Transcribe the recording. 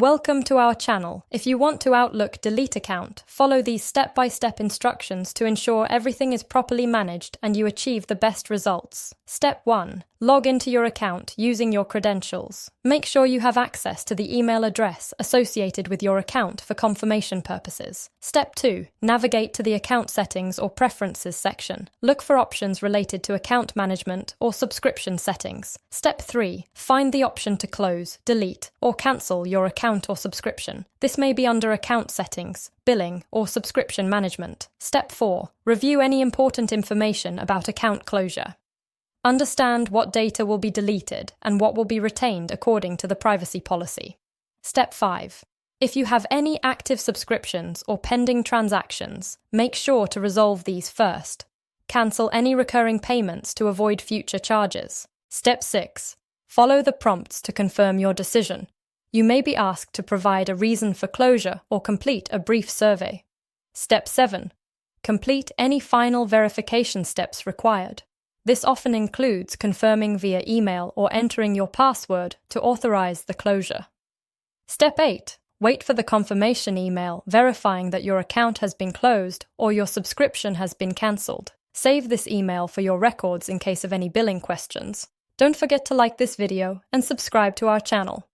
Welcome to our channel. If you want to Outlook delete account, follow these step-by-step instructions to ensure everything is properly managed and you achieve the best results. Step 1. Log into your account using your credentials. Make sure you have access to the email address associated with your account for confirmation purposes. Step 2. Navigate to the account settings or preferences section. Look for options related to account management or subscription settings. Step 3. Find the option to close, delete, or cancel your account or subscription. This may be under account settings, billing, or subscription management. Step 4. Review any important information about account closure. Understand what data will be deleted and what will be retained according to the privacy policy. Step 5. If you have any active subscriptions or pending transactions, make sure to resolve these first. Cancel any recurring payments to avoid future charges. Step 6. Follow the prompts to confirm your decision. You may be asked to provide a reason for closure or complete a brief survey. Step 7. Complete any final verification steps required. This often includes confirming via email or entering your password to authorize the closure. Step 8. Wait for the confirmation email verifying that your account has been closed or your subscription has been cancelled. Save this email for your records in case of any billing questions. Don't forget to like this video and subscribe to our channel.